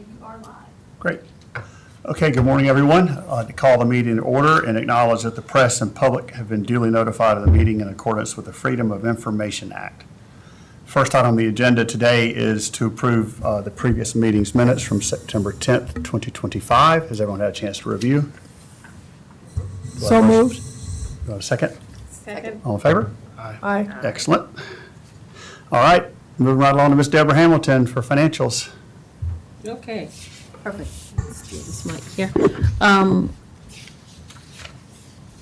you are live. Great. Okay, good morning, everyone. I'd like to call the meeting to order and acknowledge that the press and public have been duly notified of the meeting in accordance with the Freedom of Information Act. First item on the agenda today is to approve the previous meeting's minutes from September 10th, 2025. Has everyone had a chance to review? So moved. Do I have a second? Second. All in favor? Aye. Excellent. All right, moving right along to Ms. Deborah Hamilton for financials. Okay, perfect. Let's do this mic here.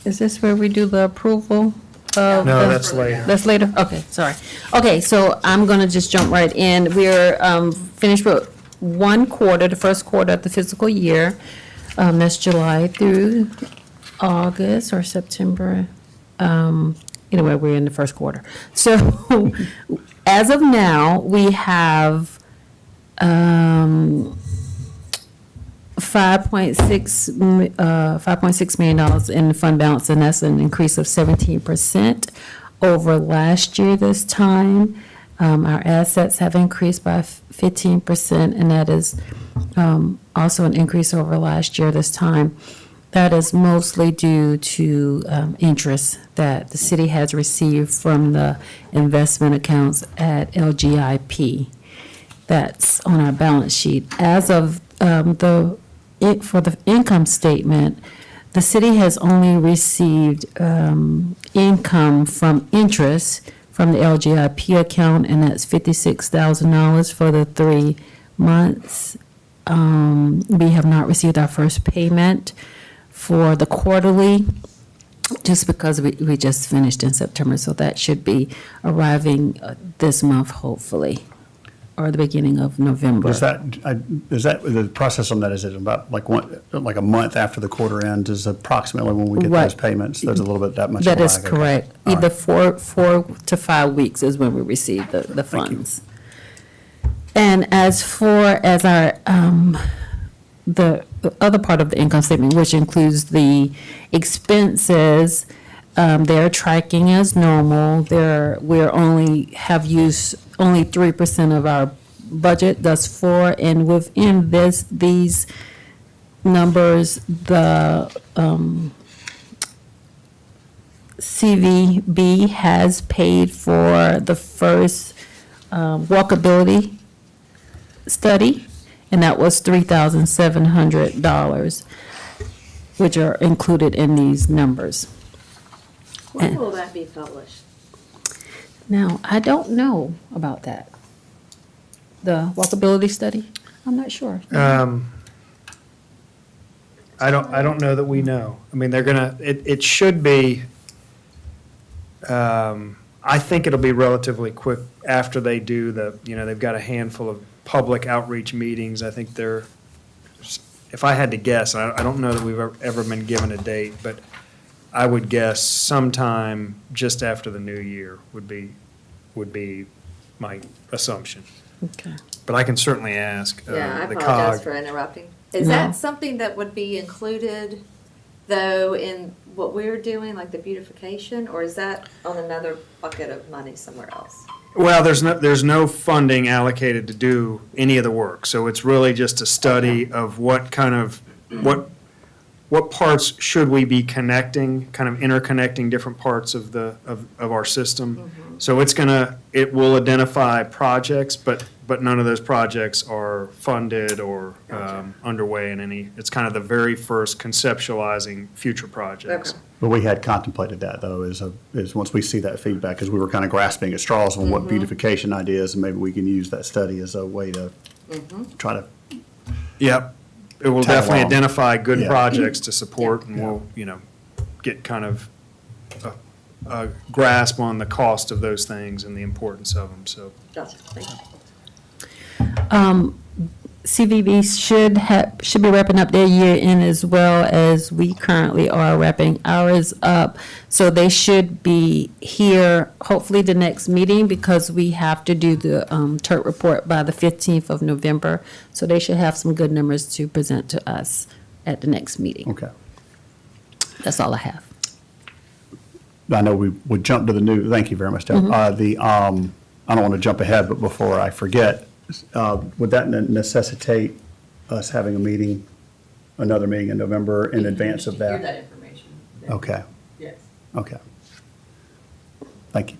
Is this where we do the approval? No, that's later. That's later? Okay, sorry. Okay, so I'm going to just jump right in. We're finished with one quarter, the first quarter of the fiscal year. That's July through August or September. Anyway, we're in the first quarter. So as of now, we have $5.6 million in fund balance, and that's an increase of 17% over last year this time. Our assets have increased by 15%, and that is also an increase over last year this time. That is mostly due to interest that the city has received from the investment accounts at LGIP. That's on our balance sheet. As of for the income statement, the city has only received income from interest from the LGIP account, and that's $56,000 for the 3 months. We have not received our first payment for the quarterly, just because we just finished in September, so that should be arriving this month, hopefully, or the beginning of November. Is that the process on that? Is it about like a month after the quarter end is approximately when we get Right. those payments? There's a little bit that much. That of a is lag, okay. correct. All Either right. 4 to 5 weeks is when we receive the Thank you. funds. And as far as our, the other part of the income statement, which includes the expenses, they're tracking as normal. Have used only 3% of our budget thus far, and within these numbers, the CVB has paid for the first walkability study, and that was $3,700, which are included in these numbers. When will that be published? Now, I don't know about that. The walkability study? I'm not sure. I don't know that we know. I mean, it should be, I think it'll be relatively quick after they do they've got a handful of public outreach meetings. I think if I had to guess, I don't know that we've ever been given a date, but I would guess sometime just after the new year would be my assumption. Okay. But I can certainly ask Yeah, I the apologize COG. for interrupting. Is No. that something that would be included, though, in what we're doing, like the beautification, or is that on another bucket of money somewhere else? Well, there's no funding allocated to do any of the work, so it's really just a study of what parts should we be connecting, kind of interconnecting different parts of our system. So it will identify projects, but none of those projects are funded or underway in any. It's kind of the very first conceptualizing future projects. Okay. But we had contemplated that, though, is once we see that feedback, because we were kind of grasping at straws on what beautification ideas, and maybe we can use that study as a way to try to. Yep. It will Tag definitely along. identify good Yeah. projects to support, and we'll, get kind of a grasp on the cost of those things and the importance of them, so. Gotcha, thank you. CVB should be wrapping up their year in as well as we currently are wrapping ours up. So they should be here hopefully the next meeting, because we have to do the TERT report by the 15th of November. So they should have some good numbers to present to us at the next meeting. Okay. That's all I have. I know we would jump to the new, thank you very much, Deb. I don't want to jump ahead, but before I forget, would that necessitate us having a meeting, another meeting in November in advance of Hear that? that information. Okay, Yes. okay. Thank you.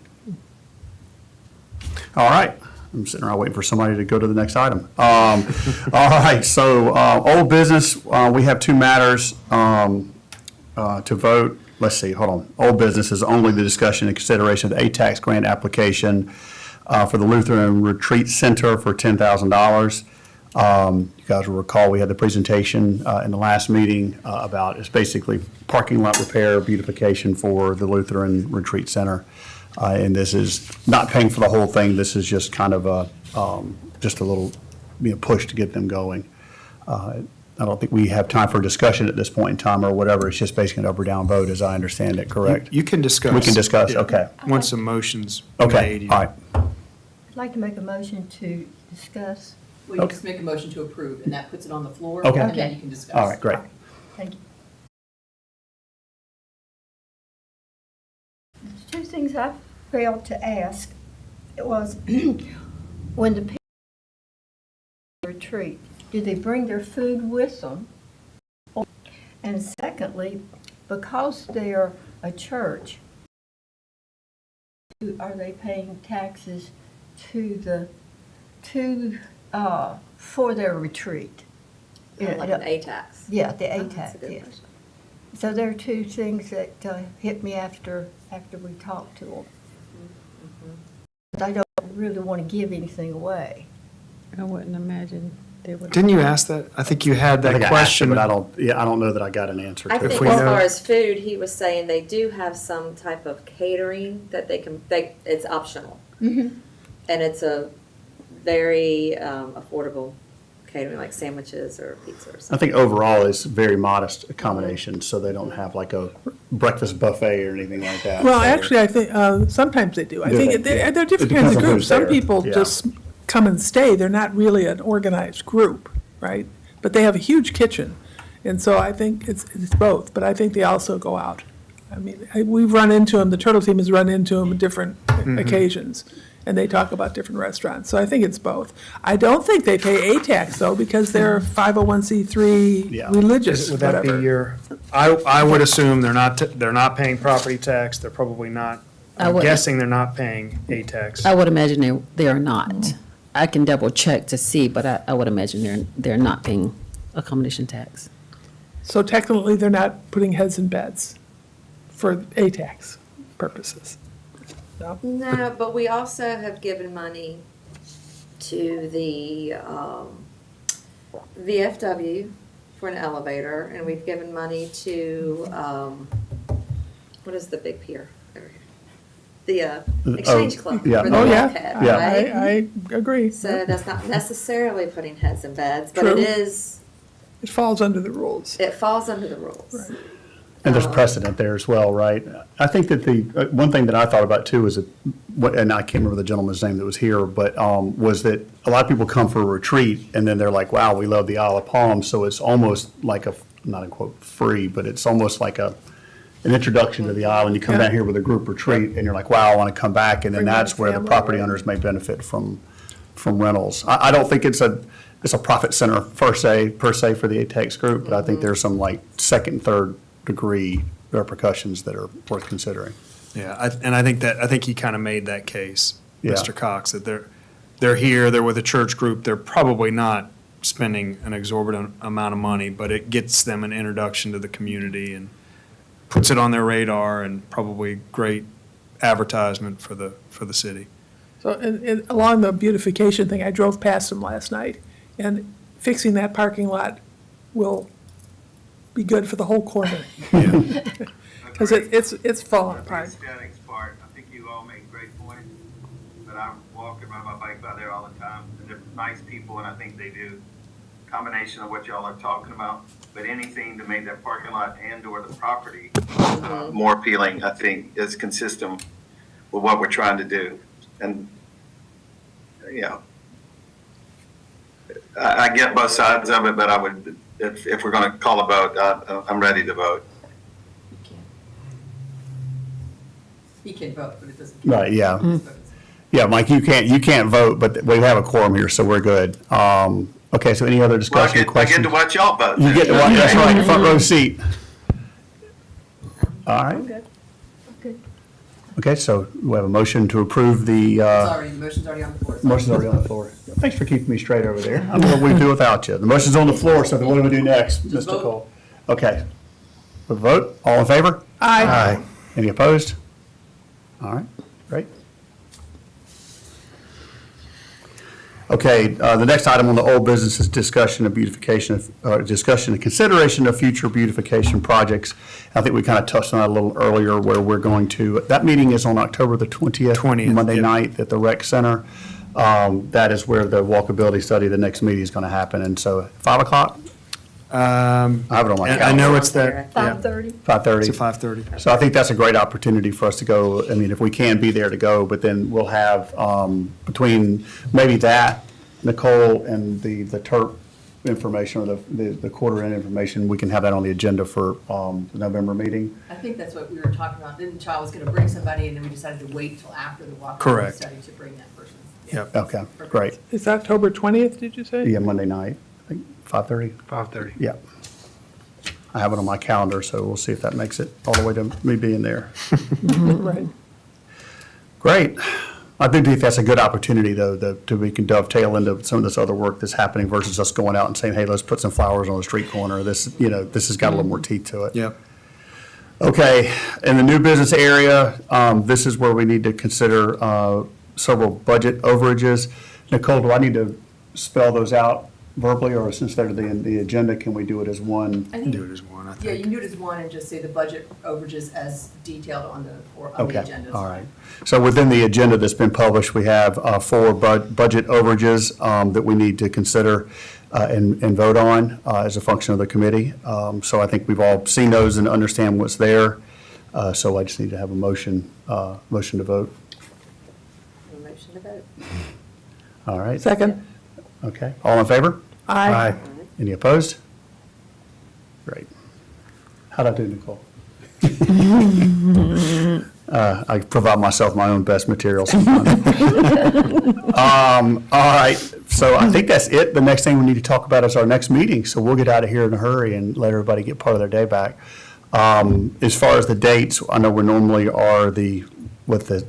All right, I'm sitting around waiting for somebody to go to the next item. All right, so old business, we have two matters to vote. Let's see, hold on. Old business is only the discussion and consideration of the ATAX grant application for the Lutheran Retreat Center for $10,000. You guys will recall, we had the presentation in the last meeting about, it's basically parking lot repair, beautification for the Lutheran Retreat Center. And this is not paying for the whole thing, this is just kind of a, just a little, push to get them going. I don't think we have time for discussion at this point in time or whatever, it's just basically an up or down vote, as I understand it, correct? You can discuss. We can discuss, Yeah. okay. Once a motion's Okay, made. all right. I'd like to make a motion to discuss. Well, you Okay. just make a motion to approve, and that puts it on the floor. Okay. And then you can discuss. All right, great. Thank you. There's two things I failed to ask. It was, when the people retreat, do they bring their food with them? And secondly, because they're a church, are they paying taxes for their retreat? Like an ATAX. Yeah, the Oh, that's a ATAX, good yes. question. So there are two things that hit me after we talked to them. But I don't really want to give anything away. I wouldn't imagine they would. Didn't you ask that? I think you had I think that I asked it, question. But I don't know that I got an answer I to it. think we as know- far as food, he was saying they do have some type of catering that it's optional. Mm-hmm. And it's a very affordable catering, like sandwiches or pizza or I something. think overall it's very modest accommodations, so they don't have like a breakfast buffet or anything like that. Well, So- actually, I think, sometimes they do. I Do think they? Yeah. they're different It kinds depends of on who's groups. Some there. people Yeah. just come and stay. They're not really an organized group, right? But they have a huge kitchen. And so I think it's both, but I think they also go out. I mean, we've run into them, the Turtle Team has run into them on different occasions, and they talk about different restaurants. So I think it's both. I don't think they pay ATAX, though, because they're 501c3 Yeah. religious, Would that be whatever. your, I would assume they're not paying property tax, they're probably not, I I'm would- guessing they're not paying ATAX. I would imagine they are not. I can double check to see, but I would imagine they're not paying accommodation tax. So technically, they're not putting heads in beds for ATAX purposes. No? No, but we also have given money to the VFW for an elevator, and we've given money to, what is the big pier over here? The Exchange Club yeah. for the Oh, yeah. bulkhead, Yeah. right? I agree. So that's not necessarily putting heads in beds, but it True. is, It falls under the rules. it falls under the rules. Right. And there's precedent there as well, right? I think that the, one thing that I thought about too is that, and I can't remember the gentleman's name that was here, but was that a lot of people come for a retreat and then they're like, wow, we love the Isle of Palms, so it's almost like a, not a quote, free, but it's almost like an introduction to the island. You come Yeah. down here with a group retreat and you're like, wow, I want to come back, and then Bring my that's where the family, property right. owners may benefit from rentals. I don't think it's a profit center per se for the ATEX group, but I think there's some like second and third degree repercussions that are worth considering. Yeah, I think he kind of made that case, Yeah. Mr. Cox, that they're here, they're with a church group, they're probably not spending an exorbitant amount of money, but it gets them an introduction to the community and puts it on their radar, and probably great advertisement for the city. So, and along the beautification thing, I drove past them last night, and fixing that parking lot will be good for the whole corner, because it's falling apart. The aesthetics part, I think you all make great points, but I walk and ride my bike by there all the time, and they're nice people, and I think they do combination of what y'all are talking about, but anything to make that parking lot and/or the property more appealing, I think, is consistent with what we're trying to do. And, you know, I get both sides of it, but I would, if we're going to call a vote, I'm ready to vote. He can vote, but it doesn't. Right, yeah. count. Yeah, Mike, you can't vote, but we have a quorum here, so we're good. Okay, so any other Well, discussion, I get questions? to watch y'all vote. You get to watch, that's right, front row seat. All right, Good. Good. okay, so we have a motion to approve the, Sorry, the motion's already on the floor. motion's already on the floor. Thanks for keeping me straight over there. I don't know what we'd do without you. The motion's on the floor, so then what do we do next, Mr. vote. Cole? Okay. We vote, all in favor? Aye. Any opposed? All right, great. Okay, the next item on the old business is discussion of beautification, discussion and consideration of future beautification projects. I think we kind of touched on that a little earlier, where we're going to, that meeting is on October the 20th. 20th, Monday yep. night at the rec center. That is where the walkability study, the next meeting is going to happen, and so 5 o'clock, I have it on my And calendar. I know it's that, yeah, 5:30. 5:30. it's at 5:30. So I think that's a great opportunity for us to go, I mean, if we can be there to go, but then we'll have, between maybe that, Nicole, and the TERP information, or the quarter end information, we can have that on the agenda for the November meeting. I think that's what we were talking about. Then Child was gonna bring somebody, and then we decided to wait till after the walkthrough Correct. study to bring that person. Yep. Okay, great. It's October 20th, did you say? Yeah, Monday night, I think 5:30? 5:30. Yeah. I have it on my calendar, so we'll see if that makes it all the way to me being there. Right. Great. I do think that's a good opportunity, though, that we can dovetail into some of this other work that's happening versus us going out and saying, hey, let's put some flowers on the street corner. This has got a little more teeth to it. Yep. Okay, in the new business area, this is where we need to consider several budget overages. Nicole, do I need to spell those out verbally, or since they're in the agenda, can we do it as one? I think, Do it as one, I yeah, think. you can do it as one and just say the budget overages as detailed on the Okay, agenda. all right. So within the agenda that's been published, we have 4 budget overages that we need to consider and vote on as a function of the committee. So I think we've all seen those and understand what's there. So I just need to have a motion to vote. Motion to vote. All right, Second? okay. All in favor? Aye. Any opposed? Great. How'd I do, Nicole? I provide myself my own best material sometimes. All right, so I think that's it. The next thing we need to talk about is our next meeting, so we'll get out of here in a hurry and let everybody get part of their day back. As far as the dates, I know we normally are the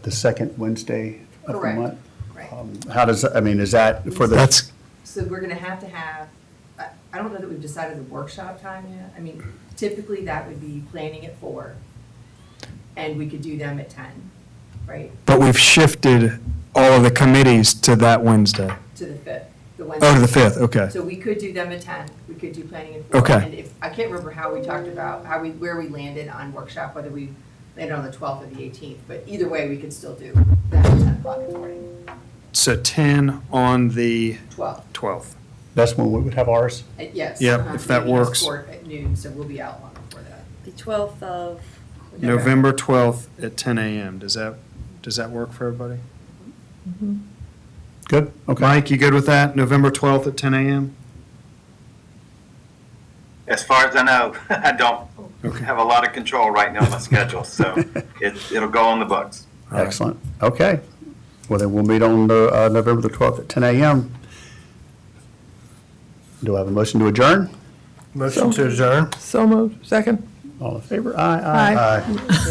second Wednesday of the Correct. month. Right. How does, I mean, is that for the? That's, So we're gonna have, I don't know that we've decided the workshop time yet. I mean, typically that would be planning at 4, and we could do them at 10, right, but we've shifted all of the committees to that Wednesday. to the 5th, the Wednesday. Oh, to the 5th, okay. So we could do them at 10, we could do planning at 4. Okay. And if, I can't remember how we talked about, where we landed on workshop, whether we landed on the 12th or the 18th, but either way, we could still do that at 10 o'clock in the morning, So 10 on the 12th. 12th. That's when we would have ours? Yes. Yep, uh-huh, if that meeting is works. 4 at noon, so we'll be out long before that. The 12th of. November 12th at 10 a.m. Does that work for everybody? Good, okay. Mike, you good with that? November 12th at 10 a.m.? As far as I know, I don't Okay. have a lot of control right now on my schedule, so it'll go on the books. All right. Excellent. Okay. Well, then we'll meet on November the 12th at 10 a.m. Do I have a motion to adjourn? Motion to adjourn. So moved. Second? All in favor? Aye, Aye. aye, aye.